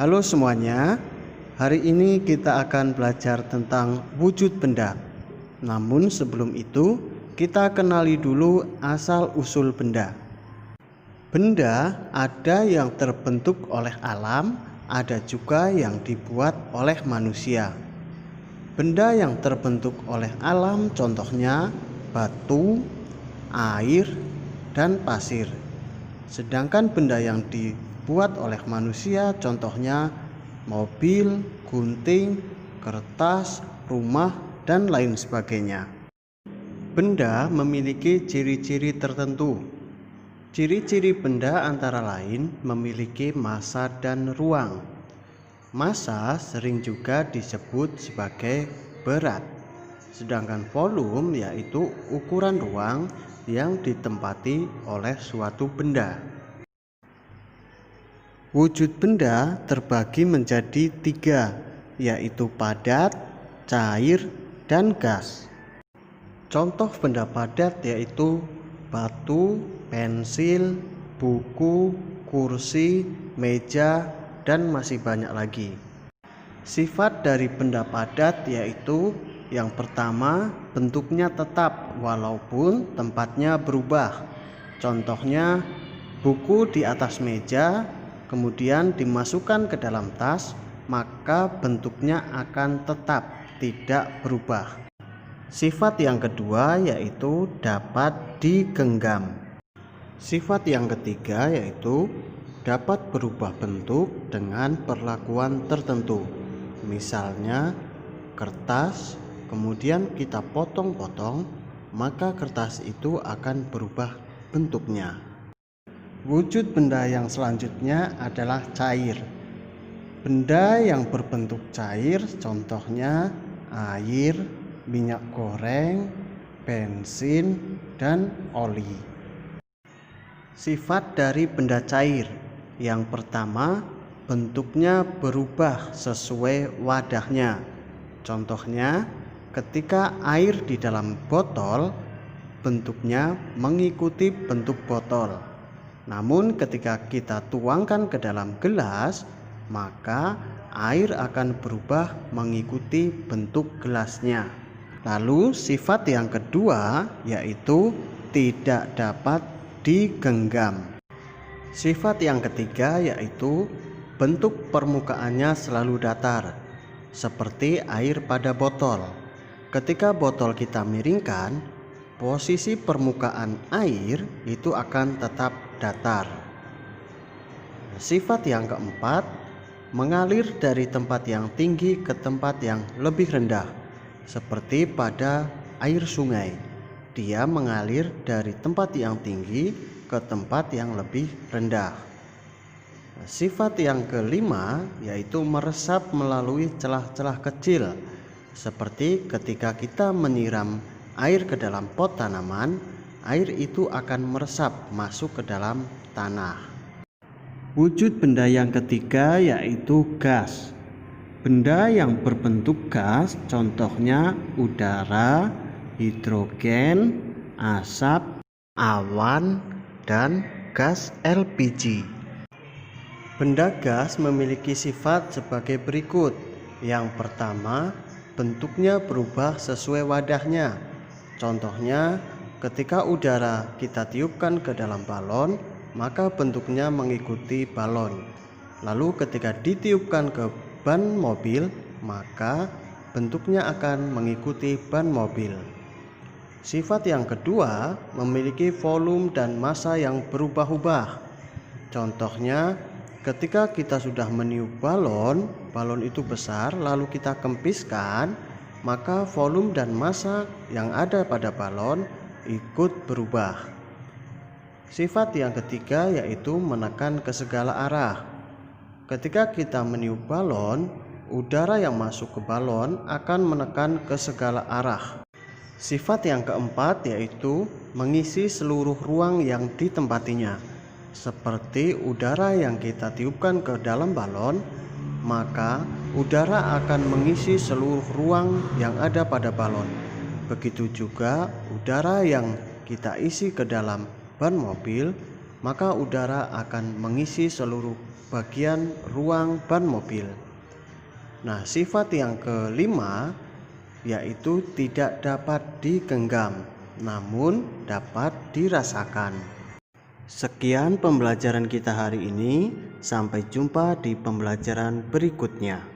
Halo semuanya, hari ini kita akan belajar tentang wujud benda. Namun sebelum itu, kita kenali dulu asal-usul benda. Benda ada yang terbentuk oleh alam, ada juga yang dibuat oleh manusia. Benda yang terbentuk oleh alam contohnya batu, air, dan pasir. Sedangkan benda yang dibuat oleh manusia contohnya mobil, gunting, kertas, rumah, dan lain sebagainya. Benda memiliki ciri-ciri tertentu. Ciri-ciri benda antara lain memiliki massa dan ruang. Massa sering juga disebut sebagai berat, sedangkan volume yaitu ukuran ruang yang ditempati oleh suatu benda. Wujud benda terbagi menjadi 3, yaitu padat, cair, dan gas. Contoh benda padat yaitu batu, pensil, buku, kursi, meja, dan masih banyak lagi. Sifat dari benda padat yaitu yang pertama, bentuknya tetap walaupun tempatnya berubah. Contohnya, buku di atas meja, kemudian dimasukkan ke dalam tas, maka bentuknya akan tetap tidak berubah. Sifat yang kedua yaitu dapat digenggam. Sifat yang ketiga yaitu dapat berubah bentuk dengan perlakuan tertentu. Misalnya, kertas, kemudian kita potong-potong, maka kertas itu akan berubah bentuknya. Wujud benda yang selanjutnya adalah cair. Benda yang berbentuk cair contohnya air, minyak goreng, bensin, dan oli. Sifat dari benda cair yang pertama, bentuknya berubah sesuai wadahnya. Contohnya, ketika air di dalam botol, bentuknya mengikuti bentuk botol. Namun ketika kita tuangkan ke dalam gelas, maka air akan berubah mengikuti bentuk gelasnya. Lalu sifat yang kedua yaitu tidak dapat digenggam. Sifat yang ketiga yaitu bentuk permukaannya selalu datar, seperti air pada botol. Ketika botol kita miringkan, posisi permukaan air itu akan tetap datar. Sifat yang keempat, mengalir dari tempat yang tinggi ke tempat yang lebih rendah, seperti pada air sungai. Dia mengalir dari tempat yang tinggi ke tempat yang lebih rendah. Sifat yang kelima yaitu meresap melalui celah-celah kecil, seperti ketika kita menyiram air ke dalam pot tanaman, air itu akan meresap masuk ke dalam tanah. Wujud benda yang ketiga yaitu gas. Benda yang berbentuk gas contohnya udara, hidrogen, asap, awan, dan gas LPG. Benda gas memiliki sifat sebagai berikut. Yang pertama, bentuknya berubah sesuai wadahnya. Contohnya, ketika udara kita tiupkan ke dalam balon, maka bentuknya mengikuti balon. Lalu ketika ditiupkan ke ban mobil, maka bentuknya akan mengikuti ban mobil. Sifat yang kedua memiliki volume dan massa yang berubah-ubah. Contohnya, ketika kita sudah meniup balon itu besar, lalu kita kempiskan, maka volume dan massa yang ada pada balon ikut berubah. Sifat yang ketiga yaitu menekan ke segala arah. Ketika kita meniup balon, udara yang masuk ke balon akan menekan ke segala arah. Sifat yang keempat yaitu mengisi seluruh ruang yang ditempatinya. Seperti udara yang kita tiupkan ke dalam balon, maka udara akan mengisi seluruh ruang yang ada pada balon. Begitu juga udara yang kita isi ke dalam ban mobil, maka udara akan mengisi seluruh bagian ruang ban mobil. Nah, sifat yang kelima yaitu tidak dapat digenggam, namun dapat dirasakan. Sekian pembelajaran kita hari ini, sampai jumpa di pembelajaran berikutnya.